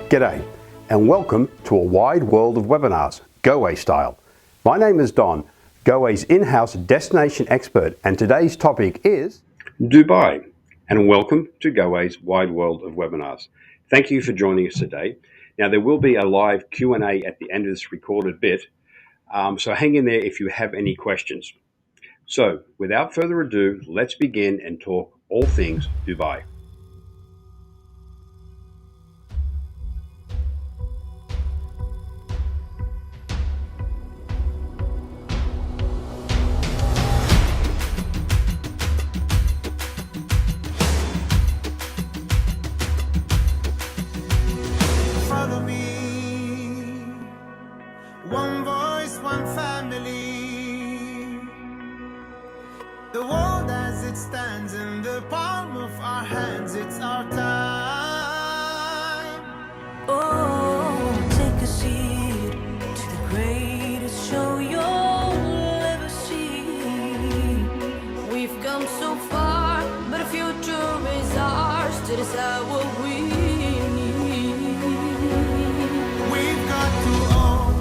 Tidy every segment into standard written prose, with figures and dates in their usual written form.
G'day and welcome to a wide world of webinars, Goway style. My name is Don, Goway's in-house destination expert, and today's topic is Dubai. And welcome to Goway's wide world of webinars. Thank you for joining us today. Now there will be a live Q&A at the end of this recorded bit, so hang in there if you have any questions. So without further ado, let's begin and talk all things Dubai. One voice, one family. The world as it stands in the palm of our hands, it's our time. Oh, take a seat to the greatest show you'll ever see. We've come so far, but the future is ours to decide what we need. We've got to all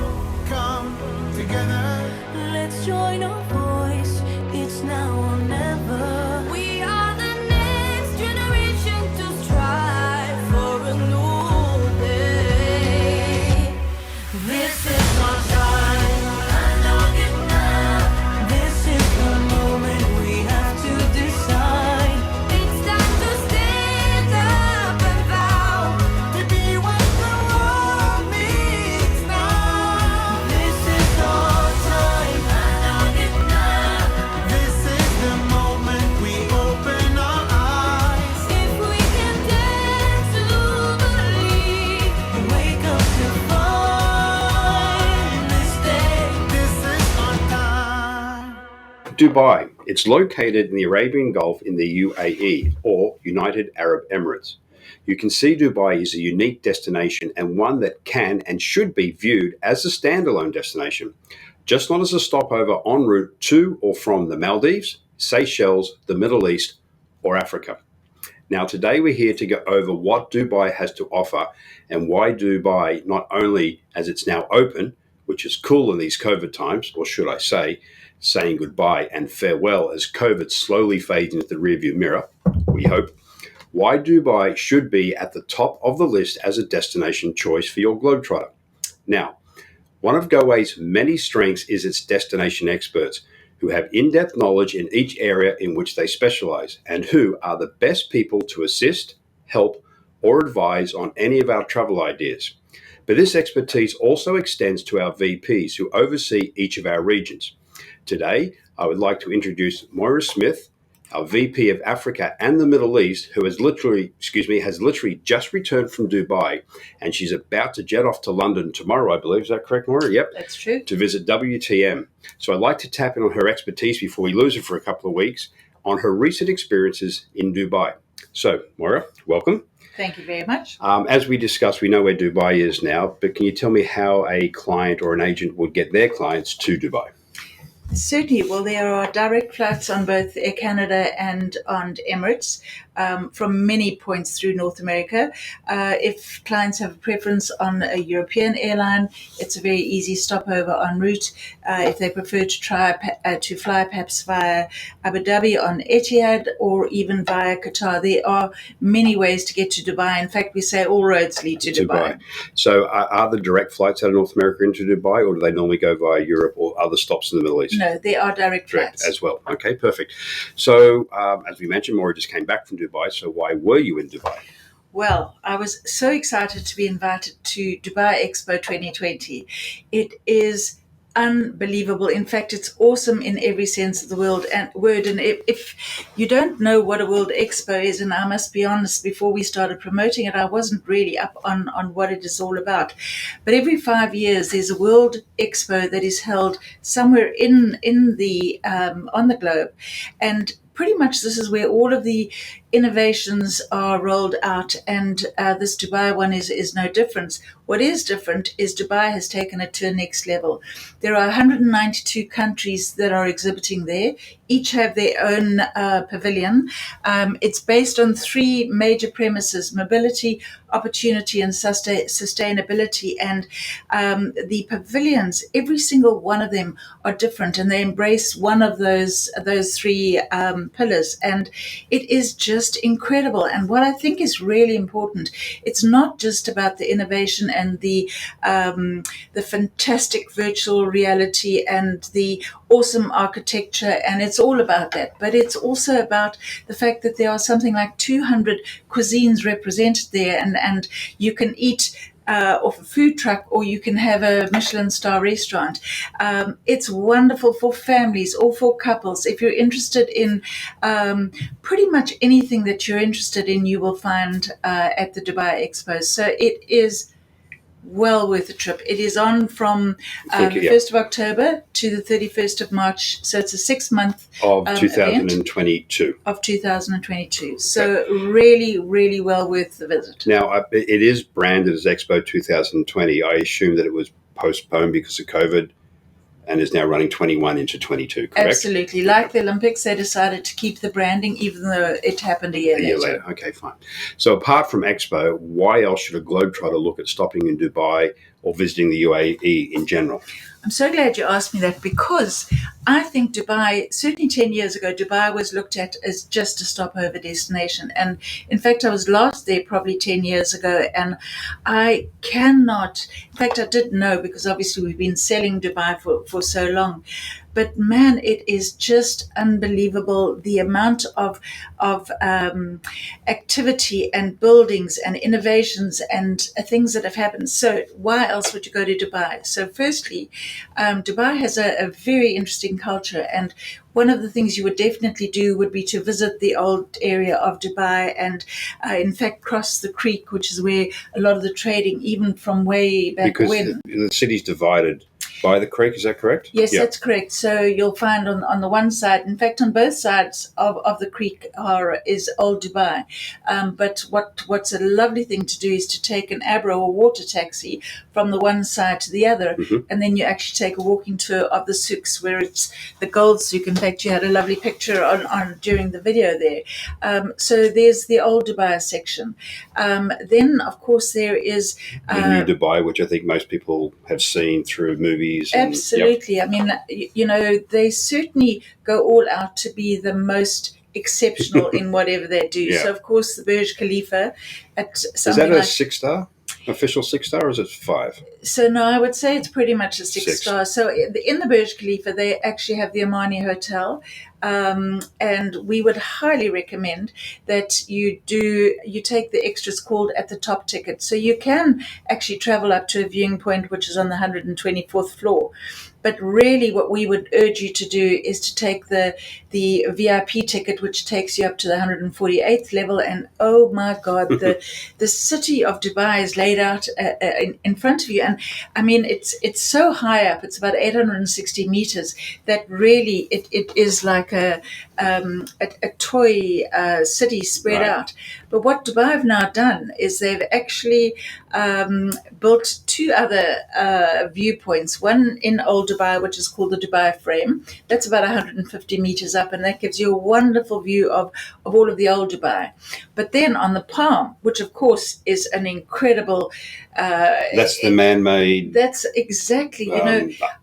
come together. Let's join our voice, it's now or never. We are the next generation to strive for a new day. This is our time, I know it now. This is the moment we have to decide. It's time to stand up and vow To be what the world needs now. this is our time. I know it now. This is the moment we open our eyes. If we can dare to believe and wake up to find this day. This is our time. Dubai. It's located in the Arabian Gulf in the UAE, or United Arab Emirates. You can see Dubai is a unique destination and one that can and should be viewed as a standalone destination, just not as a stopover en route to or from the Maldives, Seychelles, the Middle East, or Africa. Now, today we're here to go over what Dubai has to offer and why Dubai, not only as it's now open, which is cool in these COVID times, or should I say, saying goodbye and farewell as COVID slowly fades into the rearview mirror, we hope, why Dubai should be at the top of the list as a destination choice for your globetrotter. Now, one of Goway's many strengths is its destination experts who have in-depth knowledge in each area in which they specialize and who are the best people to assist, help, or advise on any of our travel ideas. But this expertise also extends to our VPs who oversee each of our regions. Today, I would like to introduce Moira Smith, our VP of Africa and the Middle East, who has literally just returned from Dubai, and she's about to jet off to London tomorrow, I believe. Is that correct, Moira? Yep. That's true. To visit WTM. So I'd like to tap in on her expertise before we lose her for a couple of weeks on her recent experiences in Dubai. So, Moira, welcome. Thank you very much. As we discussed, we know where Dubai is now, but can you tell me how a client or an agent would get their clients to Dubai? Certainly. Well, there are direct flights on both Air Canada and on Emirates from many points through North America. If clients have a preference on a European airline, it's a very easy stopover en route. If they prefer to fly perhaps via Abu Dhabi on Etihad or even via Qatar, there are many ways to get to Dubai. In fact, we say all roads lead to Dubai. So are the direct flights out of North America into Dubai, or do they normally go via Europe or other stops in the Middle East? No, there are direct flights. As well. Okay, perfect. So as we mentioned, Moira just came back from Dubai. So why were you in Dubai? Well, I was so excited to be invited to Dubai Expo 2020. It is unbelievable. In fact, it's awesome in every sense of the word. And if you don't know what a World Expo is, and I must be honest, before we started promoting it, I wasn't really up on what it is all about. But every 5 years, there's a World Expo that is held somewhere in the on the globe, and pretty much this is where all of the innovations are rolled out, and this Dubai one is no different. What is different is Dubai has taken it to a next level. There are 192 countries that are exhibiting there. Each have their own pavilion. It's based on three major premises: mobility, opportunity, and sustainability. And the pavilions, every single one of them are different, and they embrace one of those three pillars. And it is just incredible. And what I think is really important, it's not just about the innovation and the fantastic virtual reality and the awesome architecture, and it's all about that. But it's also about the fact that there are something like 200 cuisines represented there, and you can eat off a food truck, or you can have a Michelin star restaurant. It's wonderful for families or for couples. If you're interested in pretty much anything that you're interested in, you will find at the Dubai Expo. So it is well worth a trip. It is on from the 1st of October to the 31st of March. So it's a 6-month of 2022. Event of 2022. So really, really well worth the visit. Now, it is branded as Expo 2020. I assume that it was postponed because of COVID and is now running 21 into 22, correct? Absolutely. Like the Olympics, they decided to keep the branding even though it happened a year later. Okay, fine. So apart from Expo, why else should a globetrotter look at stopping in Dubai or visiting the UAE in general? I'm so glad you asked me that, because I think Dubai, certainly 10 years ago, Dubai was looked at as just a stopover destination. And in fact, I was last there probably 10 years ago, and I cannot, in fact, I didn't know, because obviously we've been selling Dubai for so long. But man, it is just unbelievable, the amount of activity and buildings and innovations and things that have happened. So why else would you go to Dubai? So firstly, Dubai has a very interesting culture, and one of the things you would definitely do would be to visit the old area of Dubai and, in fact, cross the creek, which is where a lot of the trading, even from way back when. Because the city's divided by the creek, is that correct? Yes, that's correct. So you'll find on the one side, in fact, on both sides of the creek is Old Dubai. But what's a lovely thing to do is to take an Abra or water taxi from the one side to the other, and then you actually take a walking tour of the souks, where it's the gold souk. In fact, you had a lovely picture on during the video there. So there's the Old Dubai section. Then, of course, there is the New Dubai, which I think most people have seen through movies. Absolutely. I mean, they certainly go all out to be the most exceptional in whatever they do. So, of course, the Burj Khalifa at something. Is that a 6-star? Official 6-star, or is it 5? So no, I would say it's pretty much a 6-star. So in the Burj Khalifa, they actually have the Omani Hotel, and we would highly recommend that you take the extras called at the top ticket. So you can actually travel up to a viewing point, which is on the 124th floor. But really what we would urge you to do is to take the VIP ticket, which takes you up to the 148th level. And oh my God, the city of Dubai is laid out in front of you. And I mean, it's so high up, it's about 860 meters, that really it is like a toy city spread out. But what Dubai have now done is they've actually built 2 other viewpoints, one in Old Dubai, which is called the Dubai Frame. That's about 150 meters up, and that gives you a wonderful view of all of the Old Dubai. But then on the Palm, which of course is an incredible... that's the man-made... That's exactly,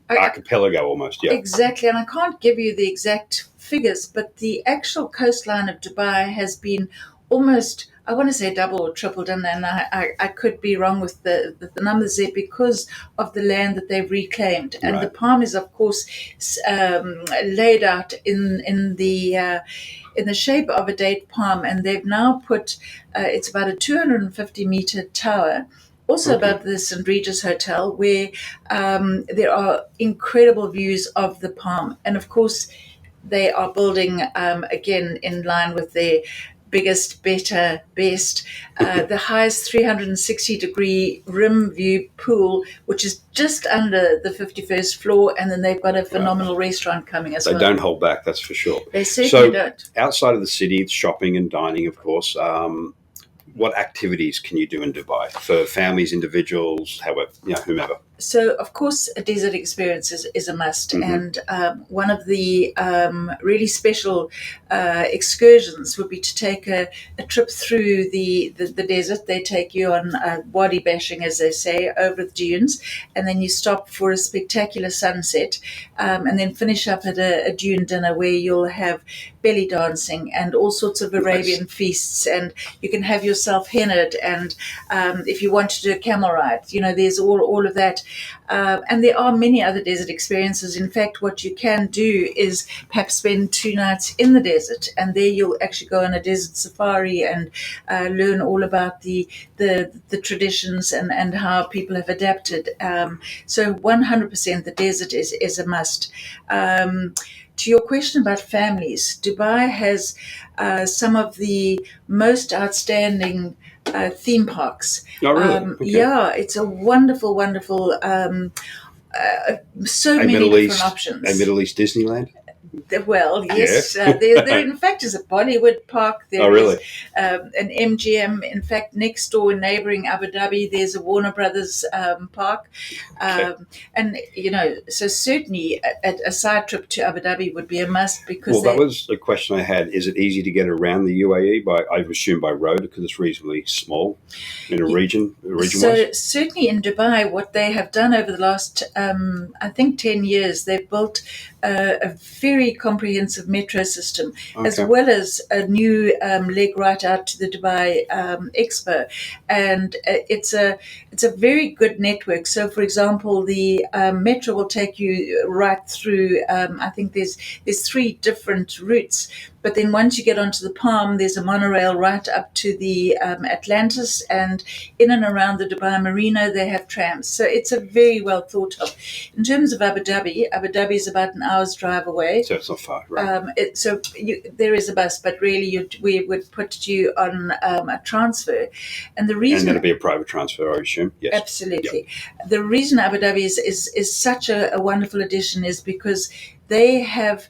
archipelago almost, yeah. Exactly, and I can't give you the exact figures, but the actual coastline of Dubai has been almost, I want to say double or tripled, and I could be wrong with the numbers there, because of the land that they've reclaimed. And the Palm is, of course, laid out in the shape of a date palm, and they've now put, it's about a 250 meter tower, also above the St. Regis Hotel, where there are incredible views of the Palm. And of course, they are building, again, in line with their biggest, better, best. The highest 360-degree rim view pool, which is just under the 51st floor, and then they've got a phenomenal restaurant coming as They well. don't hold back, that's for sure. They certainly don't. Outside of the city, shopping and dining, of course, what activities can you do in Dubai for families, individuals, however, whomever? So, of course, a desert experience is a must. And one of the really special excursions would be to take a trip through the desert. They take you on wadi bashing, as they say, over the dunes, and then you stop for a spectacular sunset, and then finish up at a dune dinner where you'll have belly dancing and all sorts of Arabian feasts, and you can have yourself hennaed, and if you want to do a camel ride, there's all of that. And there are many other desert experiences. In fact, what you can do is perhaps spend 2 nights in the desert, and there you'll actually go on a desert safari and learn all about the traditions and how people have adapted. So 100% the desert is a must. To your question about families, Dubai has some of the most outstanding theme parks. Oh, really? Okay. Yeah, it's a wonderful, wonderful, so many different options. A Middle East Disneyland? Well, yes. There in fact is a Bollywood park. There really? is an MGM. In fact, next door, neighboring Abu Dhabi, there's a Warner Brothers park. And, so certainly a side trip to Abu Dhabi would be a must because that was the question I had. Is it easy to get around the UAE I assume by road because it's reasonably small in a region So certainly in Dubai, what they have done over the last, I think 10 years, they've built a very comprehensive metro system, as well as a new leg right out to the Dubai Expo, and it's a very good network. So, for example, the metro will take you right through. I think there's 3 different routes. But then once you get onto the Palm, there's a monorail right up to the Atlantis, and in and around the Dubai Marina, they have trams. So it's a very well thought of. In terms of Abu Dhabi is about an hour's drive away. So it's not far, right? There is a bus, but really we would put you on a transfer. And the reason... And that'll be a private transfer, I assume? Yes. Absolutely. Yep. The reason Abu Dhabi is such a wonderful addition is because they have...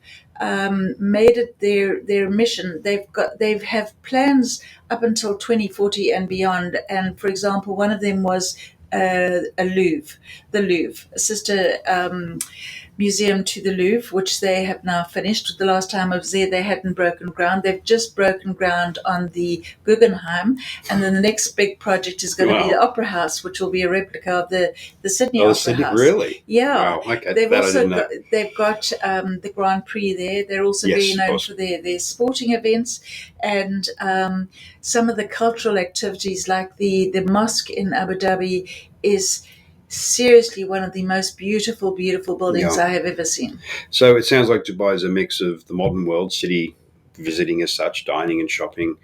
made it their mission. They have plans up until 2040 and beyond. And for example, one of them was the Louvre, a sister museum to the Louvre, which they have now finished. The last time I was there, they hadn't broken ground. They've just broken ground on the Guggenheim, and then the next big project is going to be the Opera House, which will be a replica of the Sydney Opera House. Really? Yeah. Wow. Okay. They've got the Grand Prix there. They're also very known for their sporting events and some of the cultural activities, like the mosque in Abu Dhabi is seriously one of the most beautiful buildings I have ever seen. So it sounds like Dubai is a mix of the modern world, city visiting as such, dining and shopping,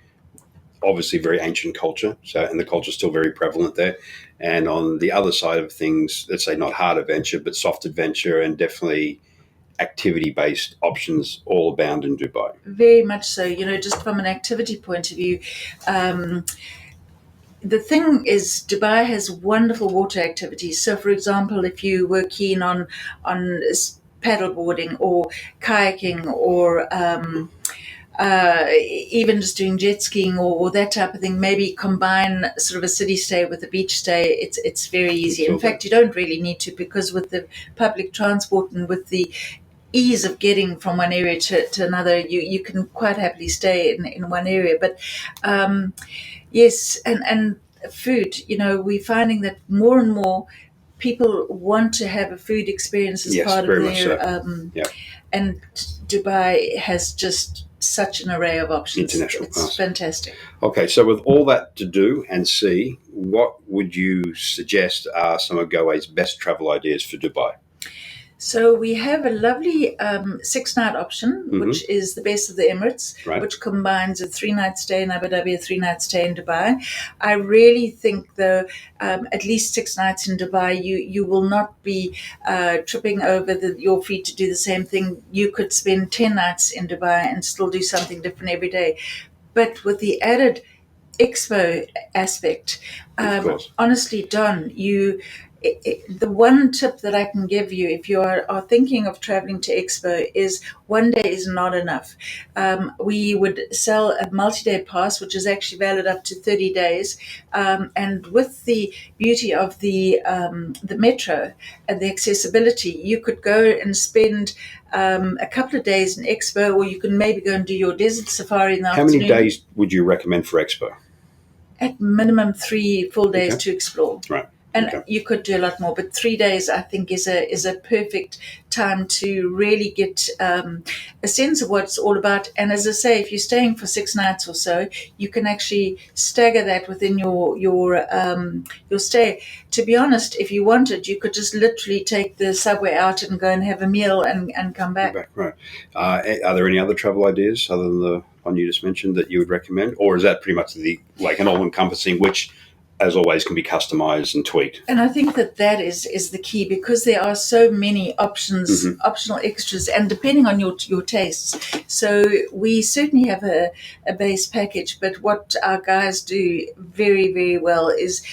obviously very ancient culture, and the culture is still very prevalent there. And on the other side of things, let's say not hard adventure, but soft adventure, and definitely activity-based options all abound in Dubai. Very much so. Just from an activity point of view, the thing is, Dubai has wonderful water activities. So, for example, if you were keen on paddleboarding or kayaking or even just doing jet skiing or that type of thing, maybe combine sort of a city stay with a beach stay, it's very easy. In fact, you don't really need to, because with the public transport and with the ease of getting from one area to another, you can quite happily stay in one area. But yes, and food, we're finding that more and more people want to have a food experience as part of their and Dubai has just such an array of options. It's fantastic. Okay, so with all that to do and see, what would you suggest are some of Goway's best travel ideas for Dubai? So we have a lovely 6-night option, which is the best of the Emirates, which combines a 3-night stay in Abu Dhabi, a 3-night stay in Dubai. I really think, though, at least 6 nights in Dubai, you will not be tripping over your feet to do the same thing. You could spend 10 nights in Dubai and still do something different every day. but with the added Expo aspect. Of course. Honestly, Don, the one tip that I can give you if you are thinking of traveling to Expo is one day is not enough. We would sell a multi-day pass, which is actually valid up to 30 days. And with the beauty of the metro and the accessibility, you could go and spend a couple of days in Expo, or you can maybe go and do your desert safari in the afternoon. How many days would you recommend for Expo? At minimum 3 full days Okay. to explore. Right. And Okay. you could do a lot more, but 3 days I think is a perfect time to really get a sense of what it's all about. And as I say, if you're staying for 6 nights or so, you can actually stagger that within your stay. To be honest, if you wanted, you could just literally take the subway out and go and have a meal and come back. Right. Are there any other travel ideas other than the one you just mentioned that you would recommend, or is that pretty much an all-encompassing, which, as always, can be customized and tweaked? And I think that is the key, because there are so many options, Mm-hmm. optional extras, and depending on your tastes. So we certainly have a base package, but what our guys do very, very well is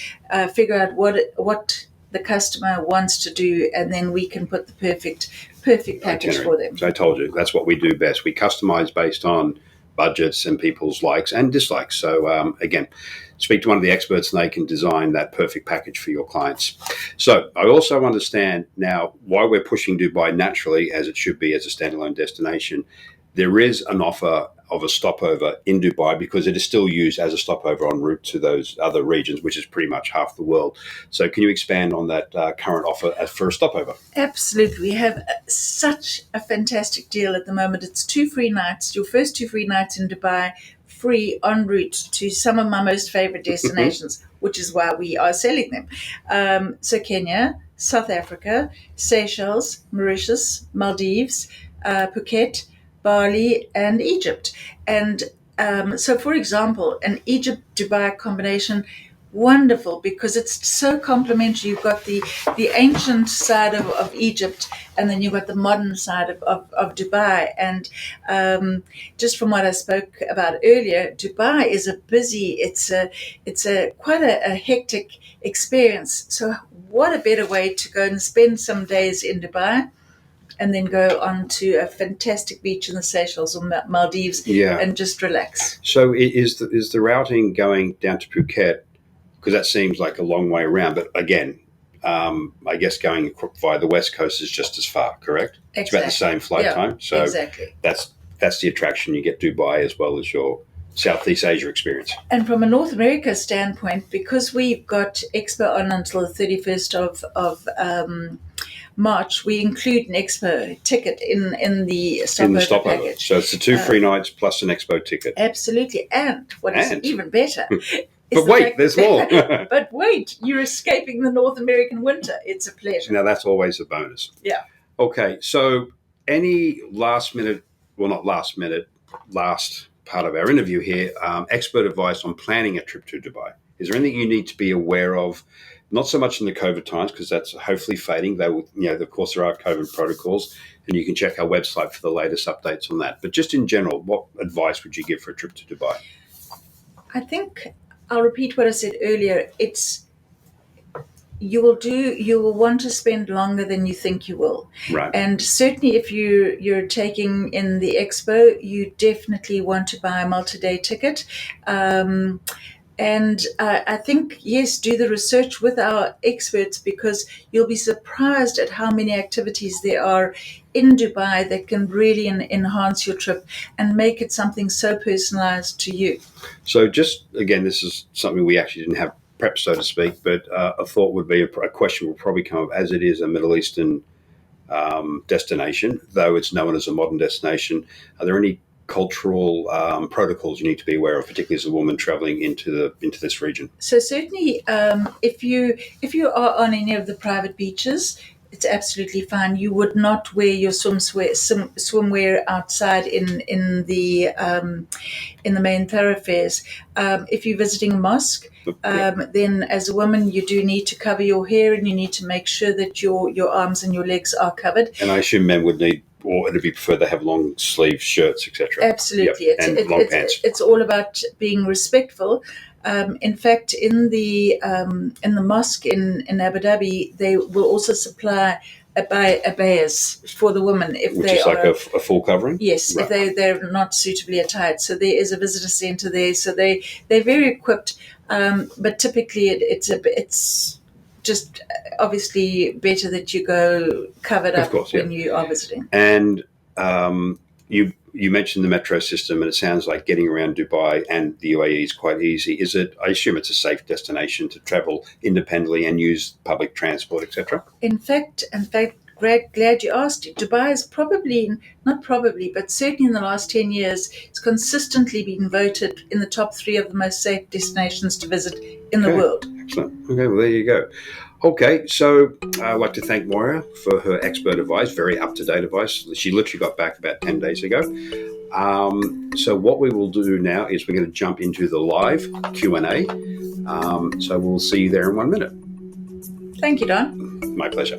figure out what the customer wants to do, and then we can put the perfect package Itinerary. for them. So I told you, that's what we do best. We customize based on budgets and people's likes and dislikes. So again, speak to one of the experts and they can design that perfect package for your clients. So I also understand now why we're pushing Dubai naturally, as it should be as a standalone destination. There is an offer of a stopover in Dubai because it is still used as a stopover en route to those other regions, which is pretty much half the world. So can you expand on that current offer for a stopover? Absolutely. We have such a fantastic deal at the moment. It's 2 free nights, your first 2 free nights in Dubai, free en route to some of my most favorite destinations, which is why we are selling them. So Kenya, South Africa, Seychelles, Mauritius, Maldives, Phuket, Bali, and Egypt. And so, for example, an Egypt-Dubai combination, wonderful, because it's so complementary. You've got the ancient side of Egypt, and then you've got the modern side of Dubai. And just from what I spoke about earlier, Dubai is it's a quite a hectic experience. So what a better way to go and spend some days in Dubai and then go on to a fantastic beach in the Seychelles or Maldives and just relax. So is the routing going down to Phuket? Because that seems like a long way around. But again, I guess going via the west coast is just as far, correct? Exactly. It's about the same flight time. So exactly. That's the attraction. You get Dubai as well as your Southeast Asia experience. And from a North America standpoint, because we've got Expo on until the 31st of March, we include an Expo ticket in the stopover package. So it's the 2 free nights plus an Expo ticket. Absolutely. And what is even better but wait, there's more. But wait, you're escaping the North American winter. It's a pleasure. Now, that's always a bonus. Yeah. Okay, so any last part of our interview here, expert advice on planning a trip to Dubai. Is there anything you need to be aware of? Not so much in the COVID times, because that's hopefully fading. They will, of course, there are COVID protocols, and you can check our website for the latest updates on that. But just in general, what advice would you give for a trip to Dubai? I think I'll repeat what I said earlier. You will want to spend longer than you think you will. Right. And certainly if you're taking in the Expo, you definitely want to buy a multi-day ticket. And I think, yes, do the research with our experts, because you'll be surprised at how many activities there are in Dubai that can really enhance your trip and make it something so personalized to you. So just, again, this is something we actually didn't have prep, so to speak, but a thought would be, a question will probably come up, as it is a Middle Eastern destination, though it's known as a modern destination. Are there any cultural protocols you need to be aware of, particularly as a woman traveling into this region? So certainly, if you are on any of the private beaches, it's absolutely fine. You would not wear your swimwear outside in the main thoroughfares. If you're visiting a mosque, then as a woman you do need to cover your hair, and you need to make sure that your arms and your legs are covered. And I assume men would need or it'd be preferred they have long sleeve shirts, etc. Absolutely. Yep. And long pants. It's all about being respectful. In fact, in the mosque in Abu Dhabi, they will also supply abayas for the women if Which they is are like a full covering? yes, Right. if they're not suitably attired. So there is a visitor centre there. So they're very equipped, but typically it's just obviously better that you go covered Of up course, when you are visiting. And you mentioned the metro system, and it sounds like getting around Dubai and the UAE is quite easy. Is it? I assume it's a safe destination to travel independently and use public transport, etc. In fact, glad you asked. Dubai has but certainly in the last 10 years, it's consistently been voted in the top 3 of the most safe destinations to visit in the Okay. world. Excellent. Okay, well, there you go. Okay, so I'd like to thank Moira for her expert advice, very up-to-date advice. She literally got back about 10 days ago. So what we will do now is we're going to jump into the live Q&A. So we'll see you there in 1 minute. Thank you, Don. My pleasure.